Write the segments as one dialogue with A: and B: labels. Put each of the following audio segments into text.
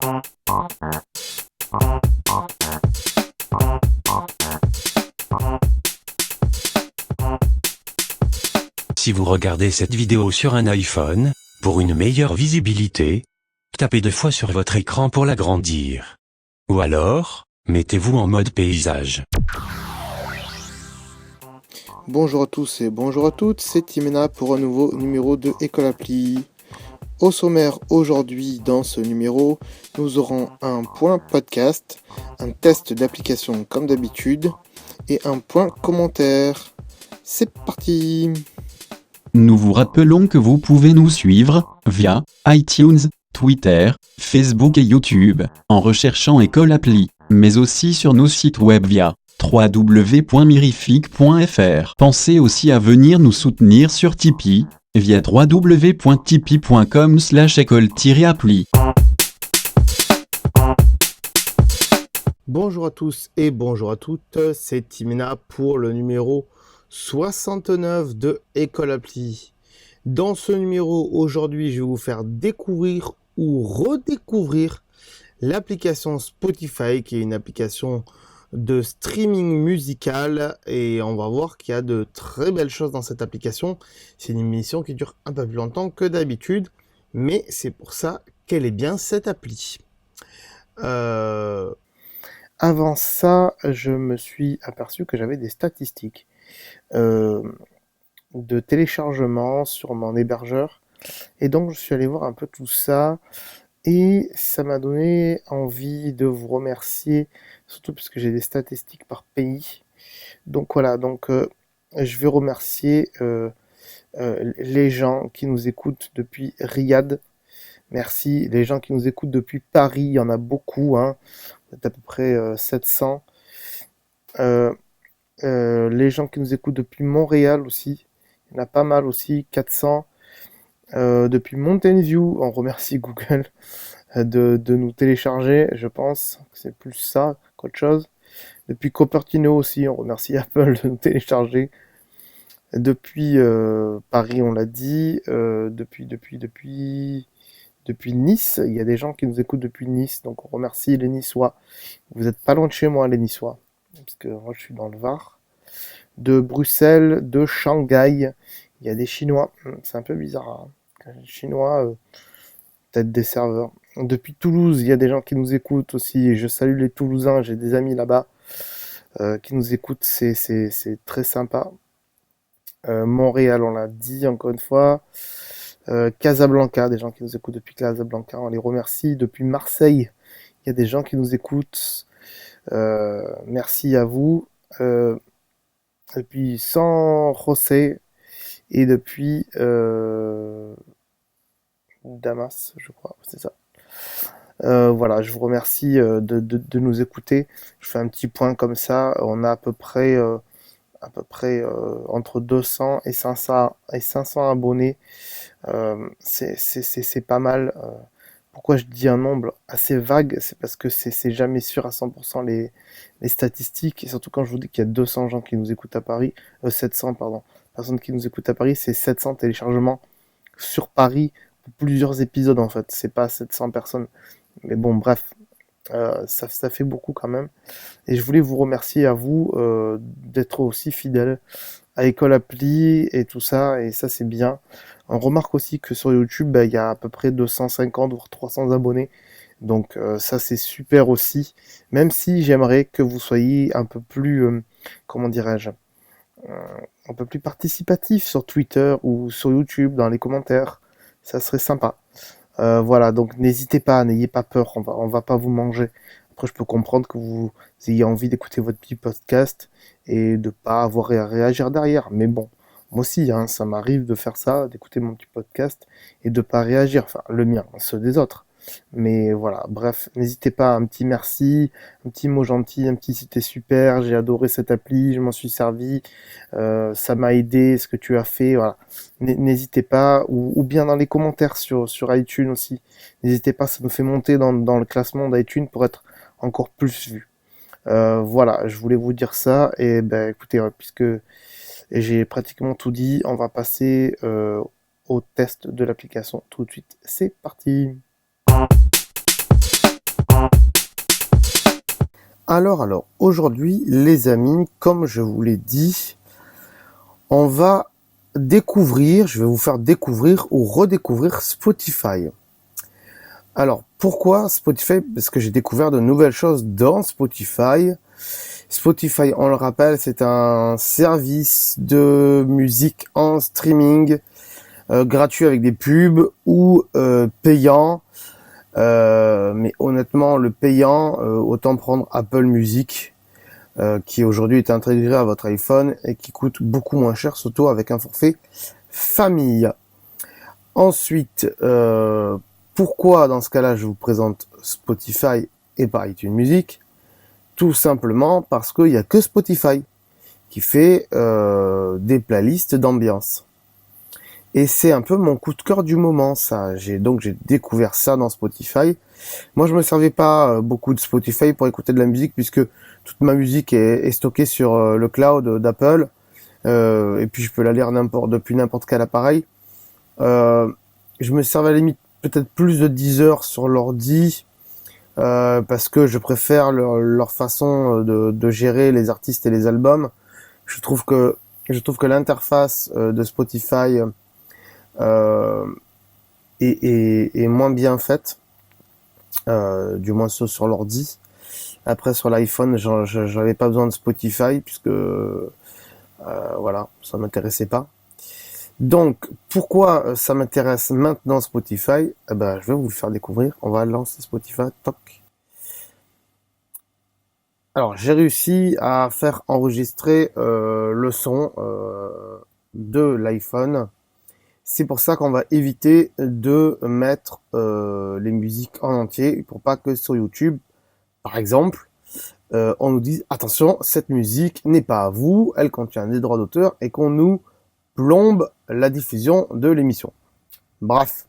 A: Si vous regardez cette vidéo sur un iPhone, pour une meilleure visibilité, tapez 2 fois sur votre écran pour l'agrandir. Ou alors, mettez-vous en mode paysage.
B: Bonjour à tous et bonjour à toutes, c'est Timena pour un nouveau numéro de École Appli. Au sommaire aujourd'hui dans ce numéro, nous aurons un point podcast, un test d'application comme d'habitude et un point commentaire. C'est parti!
C: Nous vous rappelons que vous pouvez nous suivre via iTunes, Twitter, Facebook et YouTube en recherchant École Appli, mais aussi sur nos sites web via www.mirific.fr. Pensez aussi à venir nous soutenir sur Tipeee via www.tipeee.com/école-appli.
B: Bonjour à tous et bonjour à toutes, c'est Timena pour le numéro 69 de École Appli. Dans ce numéro, aujourd'hui, je vais vous faire découvrir ou redécouvrir l'application Spotify, qui est une application de streaming musical, et on va voir qu'il y a de très belles choses dans cette application. C'est une émission qui dure un peu plus longtemps que d'habitude, mais c'est pour ça qu'elle est bien cette appli. Avant ça, je me suis aperçu que j'avais des statistiques de téléchargement sur mon hébergeur, et donc je suis allé voir un peu tout ça, et ça m'a donné envie de vous remercier, surtout parce que j'ai des statistiques par pays. Donc voilà, je vais remercier les gens qui nous écoutent depuis Riyad. Merci. Les gens qui nous écoutent depuis Paris, il y en a beaucoup, hein, à peu près 700. Les gens qui nous écoutent depuis Montréal aussi, il y en a pas mal aussi, 400. Depuis Mountain View, on remercie Google de nous télécharger, je pense que c'est plus ça qu'autre chose. Depuis Cupertino aussi, on remercie Apple de nous télécharger. Depuis Paris, on l'a dit. Depuis Nice, il y a des gens qui nous écoutent depuis Nice, donc on remercie les Niçois. Vous n'êtes pas loin de chez moi, les Niçois, parce que moi je suis dans le Var. De Bruxelles, de Shanghai, il y a des Chinois. C'est un peu bizarre, hein. Les Chinois, peut-être des serveurs. Depuis Toulouse, il y a des gens qui nous écoutent aussi. Je salue les Toulousains, j'ai des amis là-bas qui nous écoutent, c'est très sympa. Montréal, on l'a dit encore une fois. Casablanca, des gens qui nous écoutent depuis Casablanca, on les remercie. Depuis Marseille, il y a des gens qui nous écoutent. Merci à vous. Depuis San José et depuis Damas, je crois, c'est ça. Voilà, je vous remercie de nous écouter. Je fais un petit point comme ça. On a à peu près entre 200 et 500 abonnés. C'est pas mal. Pourquoi je dis un nombre assez vague? C'est parce que c'est jamais sûr à 100% les statistiques. Et surtout quand je vous dis qu'il y a 200 gens qui nous écoutent à Paris, 700 pardon, personnes qui nous écoutent à Paris, c'est 700 téléchargements sur Paris pour plusieurs épisodes en fait. C'est pas 700 personnes. Mais bon, bref, ça fait beaucoup quand même. Et je voulais vous remercier à vous d'être aussi fidèles à École Appli et tout ça, et ça c'est bien. On remarque aussi que sur YouTube, il y a à peu près 250 voire 300 abonnés. Donc ça c'est super aussi, même si j'aimerais que vous soyez un peu plus, comment dirais-je, un peu plus participatif sur Twitter ou sur YouTube dans les commentaires. Ça serait sympa. Voilà, donc n'hésitez pas, n'ayez pas peur, on va pas vous manger. Après, je peux comprendre que vous ayez envie d'écouter votre petit podcast et de pas avoir à réagir derrière. Mais bon, moi aussi, hein, ça m'arrive de faire ça, d'écouter mon petit podcast et de pas réagir. Enfin, le mien, ceux des autres. Mais voilà, bref, n'hésitez pas, un petit merci, un petit mot gentil, un petit c'était super, j'ai adoré cette appli, je m'en suis servi, ça m'a aidé, ce que tu as fait, voilà. N'hésitez pas, ou bien dans les commentaires sur iTunes aussi. N'hésitez pas, ça nous fait monter dans le classement d'iTunes pour être encore plus vu. Voilà, je voulais vous dire ça, et ben écoutez, puisque j'ai pratiquement tout dit, on va passer au test de l'application tout de suite. C'est parti! Alors, aujourd'hui, les amis, comme je vous l'ai dit, on va je vais vous faire découvrir ou redécouvrir Spotify. Alors, pourquoi Spotify? Parce que j'ai découvert de nouvelles choses dans Spotify. Spotify, on le rappelle, c'est un service de musique en streaming, gratuit avec des pubs ou payant. Mais honnêtement, le payant, autant prendre Apple Music, qui aujourd'hui est intégré à votre iPhone et qui coûte beaucoup moins cher, surtout avec un forfait famille. Ensuite, pourquoi dans ce cas-là je vous présente Spotify et pas iTunes Music? Tout simplement parce qu'il n'y a que Spotify qui fait des playlists d'ambiance. Et c'est un peu mon coup de cœur du moment, ça. J'ai découvert ça dans Spotify. Moi, je me servais pas beaucoup de Spotify pour écouter de la musique puisque toute ma musique est stockée sur le cloud d'Apple. Et puis je peux la lire depuis n'importe quel appareil. Je me servais à la limite peut-être plus de 10 heures sur l'ordi parce que je préfère leur façon de gérer les artistes et les albums. Je trouve que l'interface de Spotify est moins bien faite, du moins sur l'ordi. Après sur l'iPhone, j'avais pas besoin de Spotify puisque voilà, ça m'intéressait pas. Donc pourquoi ça m'intéresse maintenant Spotify? Je vais vous le faire découvrir. On va lancer Spotify. Toc. Alors j'ai réussi à faire enregistrer le son de l'iPhone. C'est pour ça qu'on va éviter de mettre les musiques en entier pour pas que sur YouTube, par exemple, on nous dise attention, cette musique n'est pas à vous, elle contient des droits d'auteur et qu'on nous plombe la diffusion de l'émission. Bref.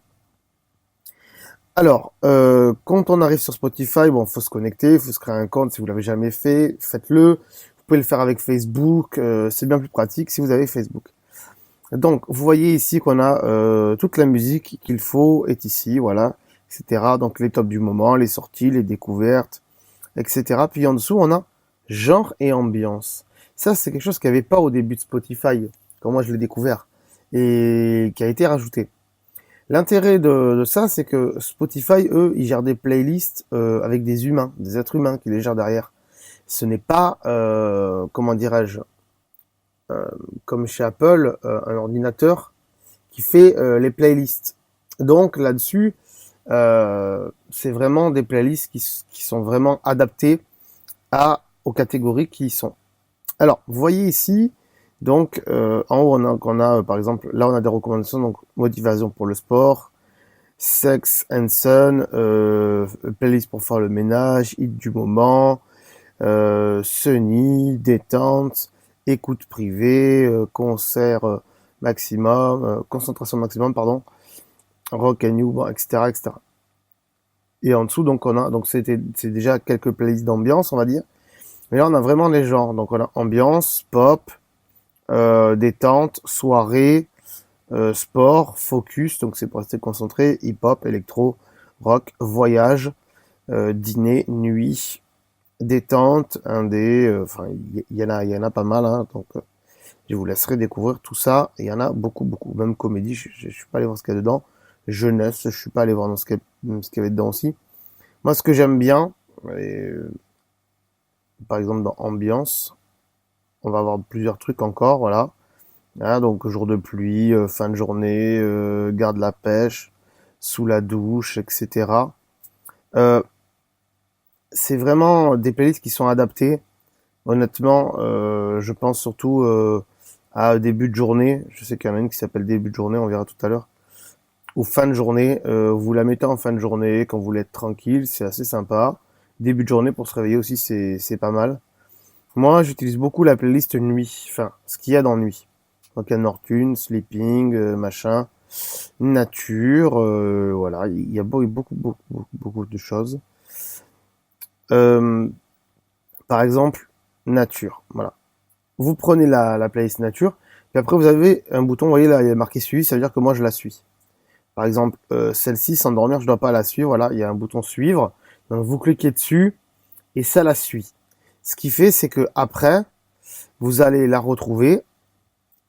B: Alors, quand on arrive sur Spotify, bon, faut se connecter, faut se créer un compte. Si vous l'avez jamais fait, faites-le. Vous pouvez le faire avec Facebook, c'est bien plus pratique si vous avez Facebook. Donc, vous voyez ici qu'on a toute la musique qu'il faut est ici, voilà, etc. Donc, les tops du moment, les sorties, les découvertes, etc. Puis en dessous, on a genre et ambiance. Ça, c'est quelque chose qu'il n'y avait pas au début de Spotify, quand moi je l'ai découvert, et qui a été rajouté. L'intérêt de ça, c'est que Spotify, eux, ils gèrent des playlists avec des humains, des êtres humains qui les gèrent derrière. Ce n'est pas, comment dirais-je, comme chez Apple, un ordinateur qui fait les playlists. Donc là-dessus, c'est vraiment des playlists qui sont vraiment adaptées aux catégories qui y sont. Alors, vous voyez ici, donc en haut on a par exemple, là on a des recommandations, donc motivation pour le sport, sex and sun, playlist pour faire le ménage, hit du moment, sunny, détente, écoute privée, concert maximum, concentration maximum, pardon, rock and new, etc., etc. Et en dessous, donc c'est déjà quelques playlists d'ambiance, on va dire. Mais là, on a vraiment les genres. Donc on a ambiance, pop, détente, soirée, sport, focus, donc c'est pour rester concentré, hip-hop, électro, rock, voyage, dîner, nuit, détente, indé, enfin il y en a pas mal, hein, donc je vous laisserai découvrir tout ça. Il y en a beaucoup, même comédie, je suis pas allé voir ce qu'il y a dedans, jeunesse, je suis pas allé voir ce qu'il y avait dedans aussi. Moi, ce que j'aime bien, par exemple dans ambiance, on va avoir plusieurs trucs encore, voilà. Donc jour de pluie, fin de journée, garde la pêche, sous la douche, etc. C'est vraiment des playlists qui sont adaptées. Honnêtement, je pense surtout à début de journée. Je sais qu'il y en a une qui s'appelle début de journée, on verra tout à l'heure. Ou fin de journée, vous la mettez en fin de journée quand vous voulez être tranquille, c'est assez sympa. Début de journée pour se réveiller aussi, c'est pas mal. Moi, j'utilise beaucoup la playlist nuit, enfin, ce qu'il y a dans nuit. Donc il y a Nortune, Sleeping, machin, Nature, voilà, il y a beaucoup de choses. Par exemple, Nature, voilà. Vous prenez la playlist Nature, et après vous avez un bouton, vous voyez là, il y a marqué suivi, ça veut dire que moi je la suis. Par exemple, celle-ci, s'endormir, je dois pas la suivre, voilà, il y a un bouton suivre, donc vous cliquez dessus, et ça la suit. Ce qui fait, c'est que après, vous allez la retrouver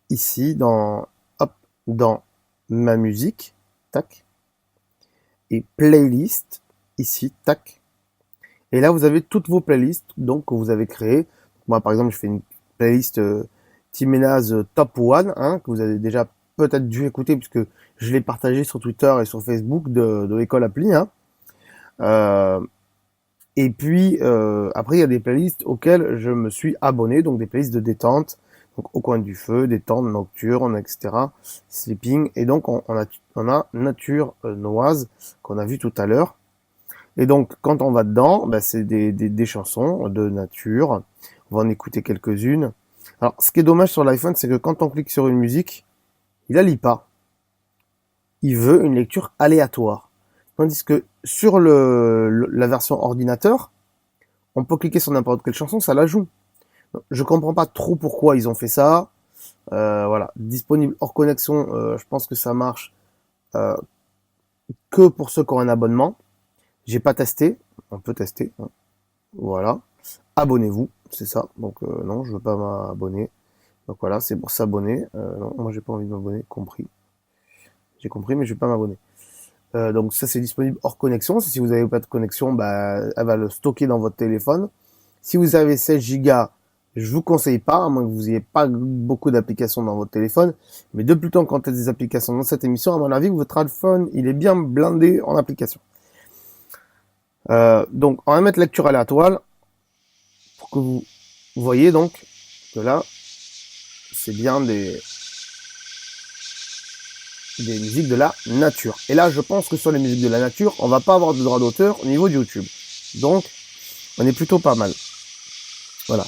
B: ici dans, hop, dans ma musique, tac, et playlist, ici, tac. Et là, vous avez toutes vos playlists donc que vous avez créées. Moi, par exemple, je fais une playlist Timénaz Top One, hein, que vous avez déjà peut-être dû écouter puisque je l'ai partagé sur Twitter et sur Facebook de l'école appli. Hein. Et puis, après, il y a des playlists auxquelles je me suis abonné, donc des playlists de détente, donc au coin du feu, détente, nocturne, etc., sleeping. Et donc, on a Nature Noise, qu'on a vu tout à l'heure. Et donc, quand on va dedans, bah, c'est des chansons de nature. On va en écouter quelques-unes. Alors, ce qui est dommage sur l'iPhone, c'est que quand on clique sur une musique, il la lit pas. Il veut une lecture aléatoire. Tandis que sur la version ordinateur, on peut cliquer sur n'importe quelle chanson, ça la joue. Je comprends pas trop pourquoi ils ont fait ça. Voilà, disponible hors connexion, je pense que ça marche que pour ceux qui ont un abonnement. J'ai pas testé, on peut tester. Hein. Voilà, abonnez-vous, c'est ça. Donc non, je veux pas m'abonner. Donc voilà, c'est pour s'abonner. Non, moi j'ai pas envie de m'abonner, compris. J'ai compris, mais je vais pas m'abonner. Donc ça c'est disponible hors connexion. Si vous n'avez pas de connexion, bah, elle va le stocker dans votre téléphone. Si vous avez 16 Go, je vous conseille pas, à moins que vous ayez pas beaucoup d'applications dans votre téléphone. Mais de plus en plus quand il y a des applications dans cette émission, à mon avis, votre iPhone, il est bien blindé en applications. Donc on va mettre lecture aléatoire pour que vous voyez donc que là, c'est bien des musiques de la nature. Et là, je pense que sur les musiques de la nature, on va pas avoir de droit d'auteur au niveau de YouTube. Donc, on est plutôt pas mal. Voilà.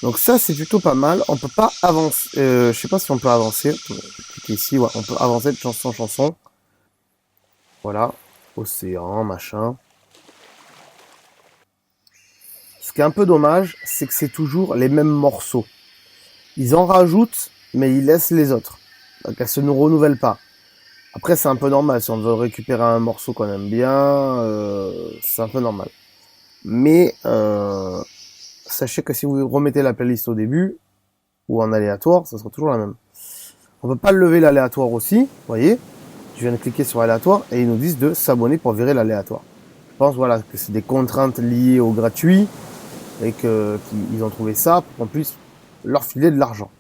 B: Donc ça, c'est plutôt pas mal. On peut pas avancer. Je sais pas si on peut avancer. Je vais cliquer ici. Ouais, on peut avancer de chanson en chanson. Voilà. Océan, machin. Ce qui est un peu dommage, c'est que c'est toujours les mêmes morceaux. Ils en rajoutent, mais ils laissent les autres. Donc elles se nous renouvellent pas. Après, c'est un peu normal. Si on veut récupérer un morceau qu'on aime bien, c'est un peu normal. Mais sachez que si vous remettez la playlist au début, ou en aléatoire, ça sera toujours la même. On peut pas lever l'aléatoire aussi, vous voyez. Je viens de cliquer sur aléatoire et ils nous disent de s'abonner pour virer l'aléatoire. Je pense voilà, que c'est des contraintes liées au gratuit et qu'ils ont trouvé ça pour qu'on puisse leur filer de l'argent.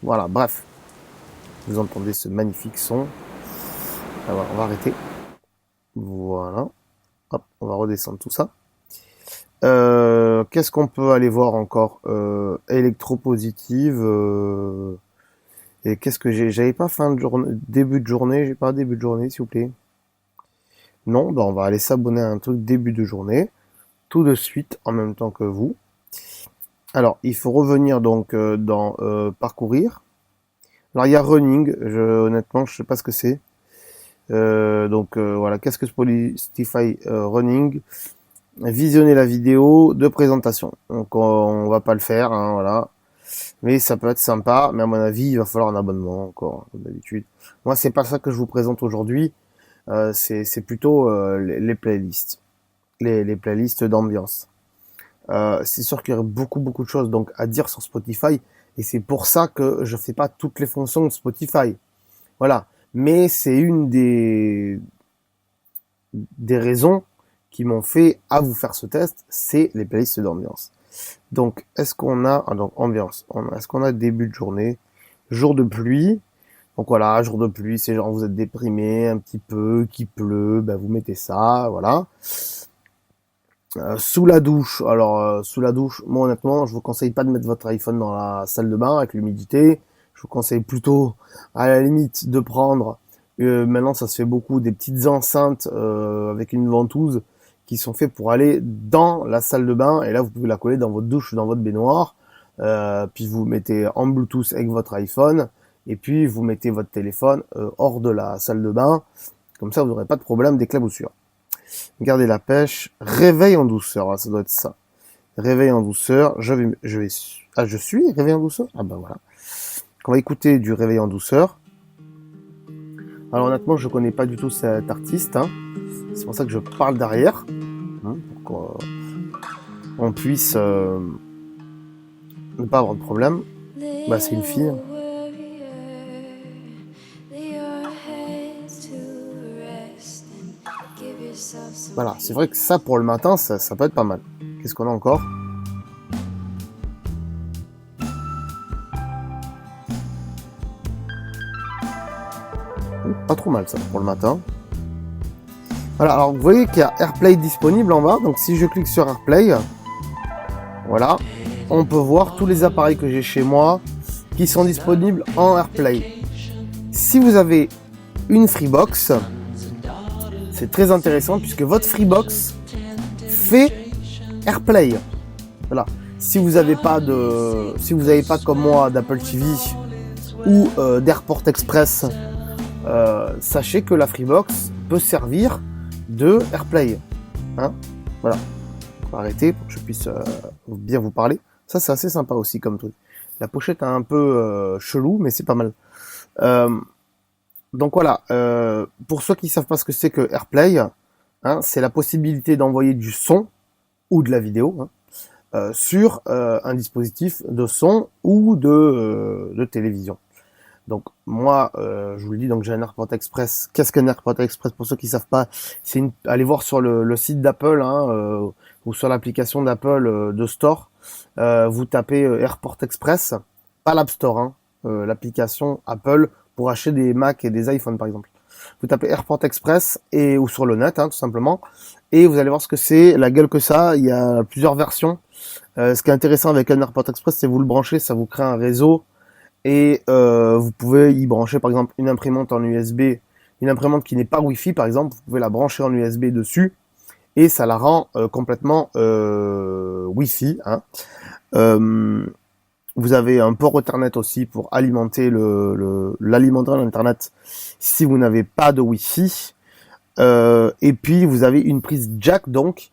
B: Voilà, bref. Vous entendez ce magnifique son. Alors, on va arrêter. Voilà. Hop, on va redescendre tout ça. Qu'est-ce qu'on peut aller voir encore électropositive. Et qu'est-ce que j'avais pas fin de journée, début de journée. J'ai pas début de journée, s'il vous plaît. Non, bah on va aller s'abonner à un truc début de journée, tout de suite, en même temps que vous. Alors, il faut revenir donc dans parcourir. Alors, il y a running. Honnêtement, je sais pas ce que c'est. Donc voilà, qu'est-ce que Spotify running? Visionner la vidéo de présentation. Donc on va pas le faire, hein, voilà. Mais ça peut être sympa, mais à mon avis, il va falloir un abonnement encore, comme d'habitude. Moi, c'est pas ça que je vous présente aujourd'hui. C'est plutôt les playlists, les playlists d'ambiance. C'est sûr qu'il y aurait beaucoup de choses donc à dire sur Spotify, et c'est pour ça que je fais pas toutes les fonctions de Spotify. Voilà. Mais c'est une des raisons qui m'ont fait à vous faire ce test, c'est les playlists d'ambiance. Donc, est-ce qu'on a, donc ambiance, est-ce qu'on a début de journée, jour de pluie, donc voilà, jour de pluie, c'est genre vous êtes déprimé un petit peu, qu'il pleut, ben vous mettez ça, voilà. Sous la douche, alors sous la douche, moi honnêtement, je vous conseille pas de mettre votre iPhone dans la salle de bain avec l'humidité, je vous conseille plutôt, à la limite, de prendre, maintenant ça se fait beaucoup, des petites enceintes avec une ventouse, qui sont faits pour aller dans la salle de bain, et là vous pouvez la coller dans votre douche, dans votre baignoire, puis vous mettez en Bluetooth avec votre iPhone, et puis vous mettez votre téléphone hors de la salle de bain, comme ça vous n'aurez pas de problème d'éclaboussure. Gardez la pêche, réveil en douceur, ça doit être ça. Réveil en douceur, je suis réveil en douceur? Ah ben voilà. On va écouter du réveil en douceur. Alors honnêtement, je connais pas du tout cet artiste, hein. C'est pour ça que je parle derrière. on puisse ne pas avoir de problème. Bah, c'est une fille. Voilà, c'est vrai que ça pour le matin, ça peut être pas mal. Qu'est-ce qu'on a encore? Pas trop mal ça pour le matin. Voilà, alors vous voyez qu'il y a AirPlay disponible en bas. Donc si je clique sur AirPlay, voilà, on peut voir tous les appareils que j'ai chez moi qui sont disponibles en AirPlay. Si vous avez une Freebox, c'est très intéressant puisque votre Freebox fait AirPlay. Voilà. Si vous n'avez pas comme moi d'Apple TV ou d'AirPort Express, sachez que la Freebox peut servir de AirPlay. Hein, voilà. On va arrêter pour que je puisse bien vous parler. Ça, c'est assez sympa aussi comme truc. La pochette est un peu chelou, mais c'est pas mal. Donc voilà. Pour ceux qui savent pas ce que c'est que AirPlay, hein, c'est la possibilité d'envoyer du son ou de la vidéo sur un dispositif de son ou de télévision. Donc moi, je vous le dis, donc j'ai un AirPort Express. Qu'est-ce qu'un AirPort Express pour ceux qui savent pas? Allez voir sur le site d'Apple ou sur l'application d'Apple de Store. Vous tapez AirPort Express, pas l'App Store, l'application Apple pour acheter des Mac et des iPhones par exemple. Vous tapez AirPort Express ou sur le net, tout simplement, et vous allez voir ce que c'est, la gueule que ça. Il y a plusieurs versions. Ce qui est intéressant avec un AirPort Express, c'est vous le branchez, ça vous crée un réseau. Et vous pouvez y brancher par exemple une imprimante en USB, une imprimante qui n'est pas Wi-Fi par exemple, vous pouvez la brancher en USB dessus et ça la rend complètement Wi-Fi. Vous avez un port Ethernet aussi pour alimenter l'alimenter l'Internet si vous n'avez pas de Wi-Fi. Et puis vous avez une prise jack donc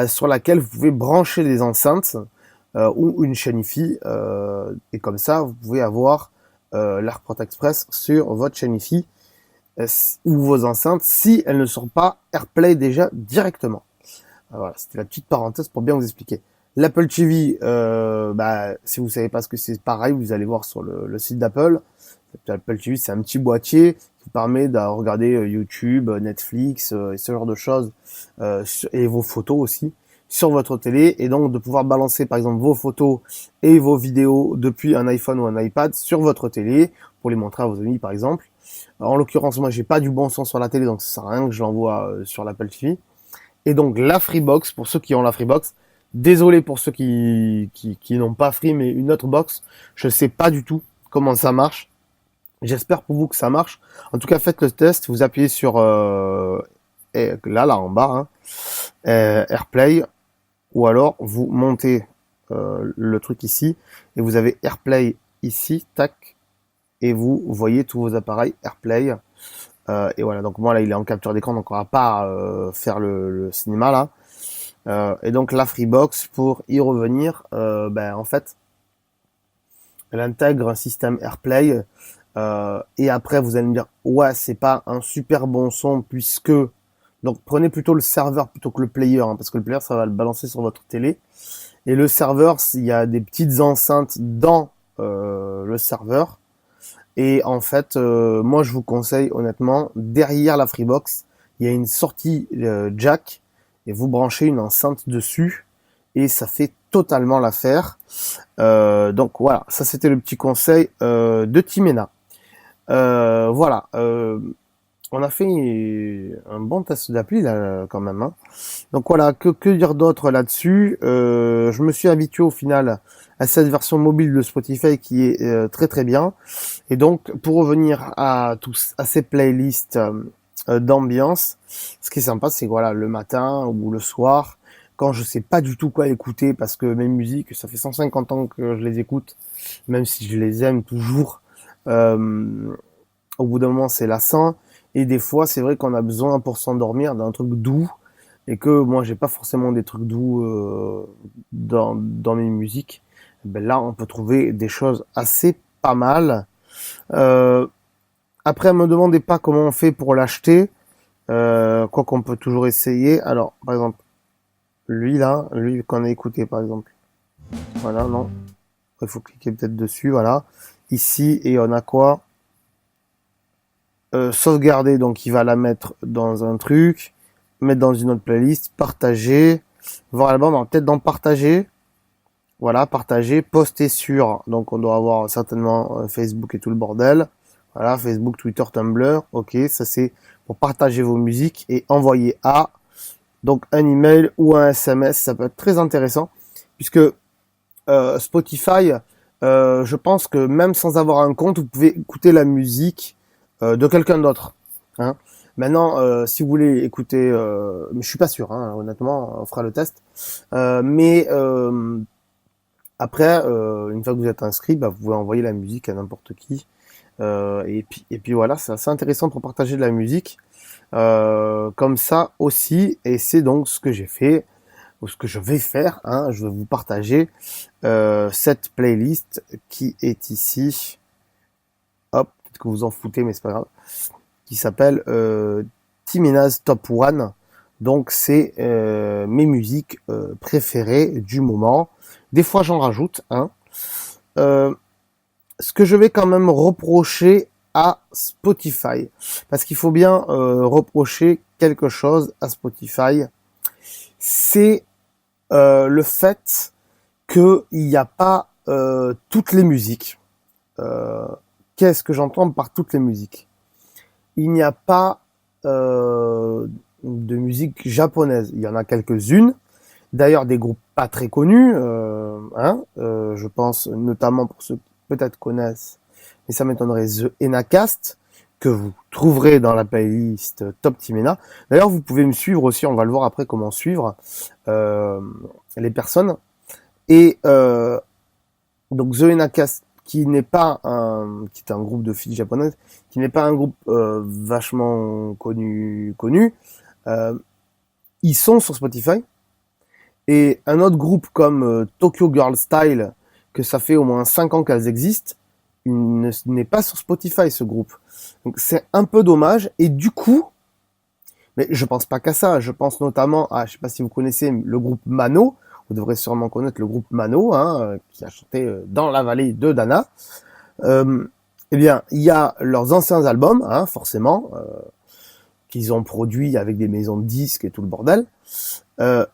B: sur laquelle vous pouvez brancher des enceintes. Ou une chaîne Wi-Fi, et comme ça vous pouvez avoir l'AirPort Express sur votre chaîne Wi-Fi ou vos enceintes si elles ne sont pas AirPlay déjà directement. Voilà, c'était la petite parenthèse pour bien vous expliquer. L'Apple TV, si vous savez pas ce que c'est, pareil, vous allez voir sur le site d'Apple. L'Apple TV, c'est un petit boîtier qui vous permet de regarder YouTube, Netflix et ce genre de choses, et vos photos aussi sur votre télé, et donc de pouvoir balancer par exemple vos photos et vos vidéos depuis un iPhone ou un iPad sur votre télé pour les montrer à vos amis par exemple. Alors, en l'occurrence, moi j'ai pas du bon son sur la télé, donc ça sert à rien que je l'envoie sur l'Apple TV. Et donc la Freebox, pour ceux qui ont la Freebox, désolé pour ceux qui n'ont pas Free mais une autre box, je sais pas du tout comment ça marche. J'espère pour vous que ça marche. En tout cas, faites le test, vous appuyez sur là en bas, AirPlay. Ou alors, vous montez le truc ici, et vous avez AirPlay ici, tac, et vous voyez tous vos appareils AirPlay. Et voilà, donc moi là, il est en capture d'écran, donc on va pas faire le cinéma là. Et donc la Freebox, pour y revenir, en fait, elle intègre un système AirPlay. Et après, vous allez me dire, ouais, c'est pas un super bon son puisque... Donc prenez plutôt le serveur plutôt que le player, parce que le player ça va le balancer sur votre télé. Et le serveur, il y a des petites enceintes dans le serveur. Et en fait, moi je vous conseille honnêtement, derrière la Freebox, il y a une sortie jack et vous branchez une enceinte dessus et ça fait totalement l'affaire. Donc voilà, ça c'était le petit conseil de Timena. Voilà. On a fait un bon test d'appli là quand même. Donc voilà, que dire d'autre là-dessus? Je me suis habitué au final à cette version mobile de Spotify qui est très très bien. Et donc pour revenir à ces playlists d'ambiance, ce qui est sympa c'est que voilà, le matin ou le soir, quand je sais pas du tout quoi écouter parce que mes musiques, ça fait 150 ans que je les écoute, même si je les aime toujours, au bout d'un moment c'est lassant. Et des fois, c'est vrai qu'on a besoin pour s'endormir d'un truc doux, et que moi, j'ai pas forcément des trucs doux dans mes musiques. Ben là, on peut trouver des choses assez pas mal. Après, me demandez pas comment on fait pour l'acheter, quoi qu'on peut toujours essayer. Alors, par exemple, Lui là, lui qu'on a écouté par exemple. Voilà, non. Il faut cliquer peut-être dessus, voilà. Ici, et on a quoi? Sauvegarder, donc il va la mettre dans un truc, mettre dans une autre playlist, partager, voir l'album, alors peut-être dans partager, voilà, partager, poster sur, donc on doit avoir certainement Facebook et tout le bordel, voilà, Facebook, Twitter, Tumblr, ok, ça c'est pour partager vos musiques et envoyer à, donc un email ou un SMS, ça peut être très intéressant, puisque Spotify, je pense que même sans avoir un compte, vous pouvez écouter la musique de quelqu'un d'autre. Hein. Maintenant, si vous voulez écouter, mais je suis pas sûr, hein, honnêtement, on fera le test. Mais après, une fois que vous êtes inscrit, bah, vous pouvez envoyer la musique à n'importe qui. Et puis voilà, c'est assez intéressant pour partager de la musique comme ça aussi. Et c'est donc ce que j'ai fait ou ce que je vais faire. Hein, je vais vous partager cette playlist qui est ici. Hop, peut-être que vous en foutez, mais c'est pas grave. Qui s'appelle Timina's Top One. Donc c'est mes musiques préférées du moment. Des fois j'en rajoute. Hein. Ce que je vais quand même reprocher à Spotify, parce qu'il faut bien reprocher quelque chose à Spotify, c'est le fait qu'il n'y a pas toutes les musiques. Qu'est-ce que j'entends par toutes les musiques? Il n'y a pas de musique japonaise. Il y en a quelques-unes. D'ailleurs, des groupes pas très connus. Je pense notamment pour ceux qui peut-être connaissent, mais ça m'étonnerait, The Enacast, que vous trouverez dans la playlist Top Timena. D'ailleurs, vous pouvez me suivre aussi. On va le voir après comment suivre les personnes. Et donc The Enacast, qui est un groupe de filles japonaises, qui n'est pas un groupe vachement connu. Ils sont sur Spotify. Et un autre groupe comme Tokyo Girl Style, que ça fait au moins 5 ans qu'elles existent, n'est pas sur Spotify, ce groupe. Donc c'est un peu dommage. Et du coup, mais je pense pas qu'à ça. Je pense notamment à, je sais pas si vous connaissez le groupe Mano. Vous devrez sûrement connaître le groupe Mano, hein, qui a chanté Dans la vallée de Dana. Eh bien, il y a leurs anciens albums, hein, forcément, qu'ils ont produits avec des maisons de disques et tout le bordel.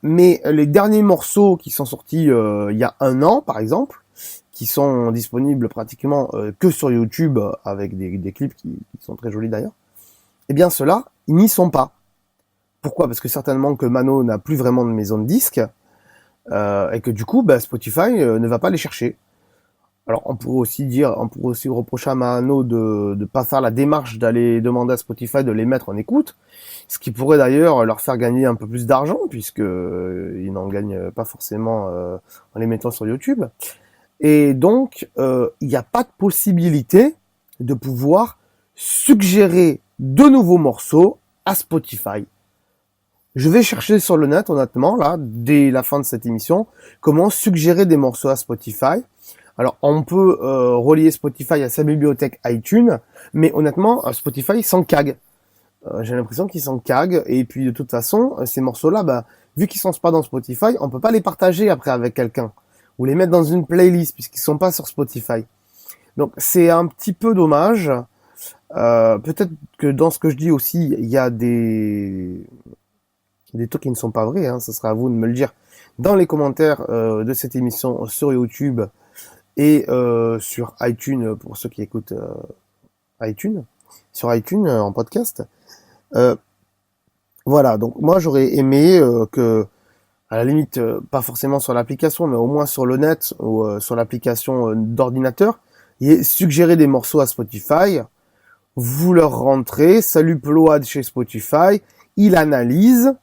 B: Mais les derniers morceaux qui sont sortis il y a 1 an, par exemple, qui sont disponibles pratiquement que sur YouTube, avec des clips qui sont très jolis d'ailleurs, eh bien ceux-là, ils n'y sont pas. Pourquoi? Parce que certainement que Mano n'a plus vraiment de maison de disques, et que du coup, Spotify ne va pas les chercher. Alors on pourrait aussi reprocher à Mano de pas faire la démarche d'aller demander à Spotify de les mettre en écoute, ce qui pourrait d'ailleurs leur faire gagner un peu plus d'argent, puisque ils n'en gagnent pas forcément en les mettant sur YouTube. Et donc il n'y a pas de possibilité de pouvoir suggérer de nouveaux morceaux à Spotify. Je vais chercher sur le net, honnêtement, là, dès la fin de cette émission, comment suggérer des morceaux à Spotify. Alors, on peut relier Spotify à sa bibliothèque iTunes, mais honnêtement, Spotify s'en cague. J'ai l'impression qu'ils s'en caguent, et puis de toute façon, ces morceaux-là, vu qu'ils sont pas dans Spotify, on peut pas les partager après avec quelqu'un, ou les mettre dans une playlist, puisqu'ils sont pas sur Spotify. Donc, c'est un petit peu dommage. Peut-être que dans ce que je dis aussi, il y a des trucs qui ne sont pas vrais, hein, ce sera à vous de me le dire dans les commentaires de cette émission sur YouTube et sur iTunes pour ceux qui écoutent iTunes, sur iTunes en podcast. Voilà, donc moi j'aurais aimé que, à la limite, pas forcément sur l'application, mais au moins sur le net ou sur l'application d'ordinateur, il y ait suggéré des morceaux à Spotify, vous leur rentrez, salut Pload chez Spotify, il analyse,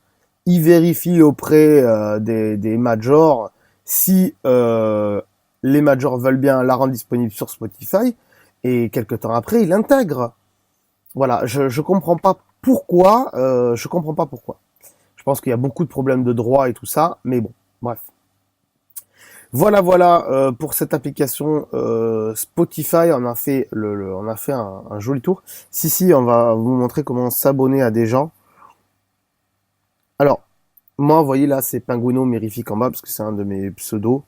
B: il vérifie auprès des majors si les majors veulent bien la rendre disponible sur Spotify, et quelques temps après, il intègre. Voilà, je comprends pas pourquoi. Je pense qu'il y a beaucoup de problèmes de droit et tout ça, mais bon, bref. Voilà, pour cette application Spotify, on a fait un joli tour. Si, on va vous montrer comment s'abonner à des gens. Alors, Moi, vous voyez là, c'est Pinguino Mirifique en bas parce que c'est un de mes pseudos.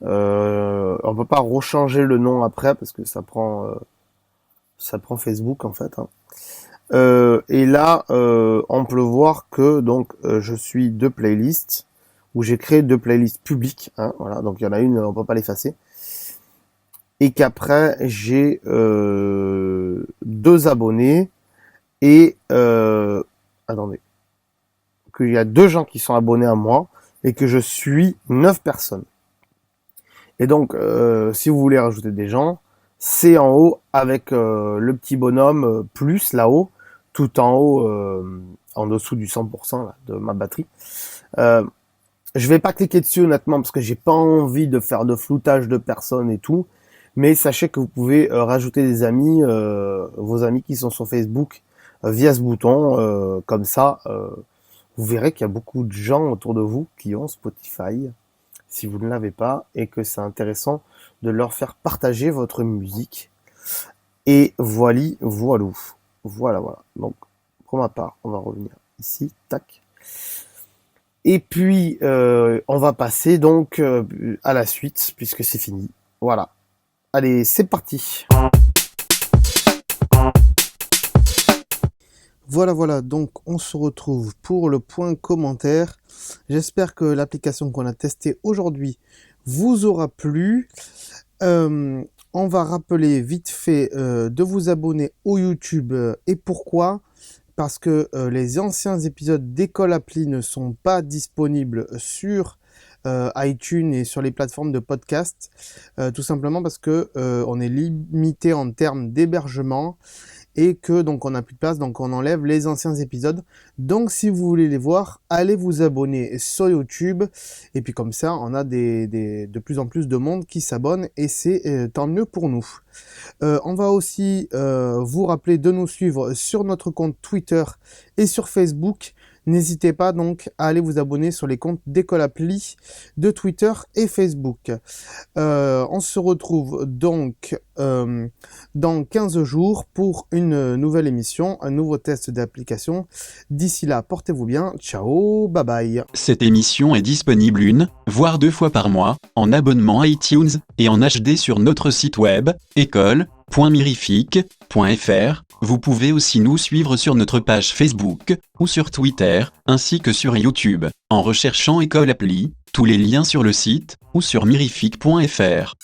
B: On peut pas rechanger le nom après parce que ça prend Facebook en fait, hein. Et là, on peut voir que donc je suis 2 playlists où j'ai créé 2 playlists publiques, hein, voilà. Donc il y en a une, on peut pas l'effacer. Et qu'après j'ai 2 abonnés et attendez, qu'il y a 2 gens qui sont abonnés à moi et que je suis 9 personnes. Et donc si vous voulez rajouter des gens, c'est en haut avec le petit bonhomme plus là-haut, tout en haut, en dessous du 100% là, de ma batterie. Je vais pas cliquer dessus honnêtement parce que j'ai pas envie de faire de floutage de personnes et tout. Mais sachez que vous pouvez rajouter des amis, vos amis qui sont sur Facebook via ce bouton. Comme ça, vous verrez qu'il y a beaucoup de gens autour de vous qui ont Spotify, si vous ne l'avez pas, et que c'est intéressant de leur faire partager votre musique. Et voilà. Donc, pour ma part, on va revenir ici, tac. Et puis, on va passer donc à la suite, puisque c'est fini. Voilà. Allez, c'est parti. Voilà, donc on se retrouve pour le point commentaire. J'espère que l'application qu'on a testée aujourd'hui vous aura plu. On va rappeler vite fait de vous abonner au YouTube. Et pourquoi ? Parce que les anciens épisodes d'École Appli ne sont pas disponibles sur iTunes et sur les plateformes de podcast, tout simplement parce que on est limité en termes d'hébergement et que donc on n'a plus de place, donc on enlève les anciens épisodes. Donc si vous voulez les voir, allez vous abonner sur YouTube et puis comme ça on a de plus en plus de monde qui s'abonne et c'est tant mieux pour nous. On va aussi vous rappeler de nous suivre sur notre compte Twitter et sur Facebook. N'hésitez pas donc à aller vous abonner sur les comptes d'École Appli de Twitter et Facebook. On se retrouve donc dans 15 jours pour une nouvelle émission, un nouveau test d'application. D'ici là, portez-vous bien. Ciao, bye bye.
C: Cette émission est disponible 1, voire 2 fois par mois, en abonnement iTunes, et en HD sur notre site web, école.mirifique.fr. Vous pouvez aussi nous suivre sur notre page Facebook, ou sur Twitter, ainsi que sur YouTube, en recherchant École Appli, tous les liens sur le site, ou sur mirifique.fr.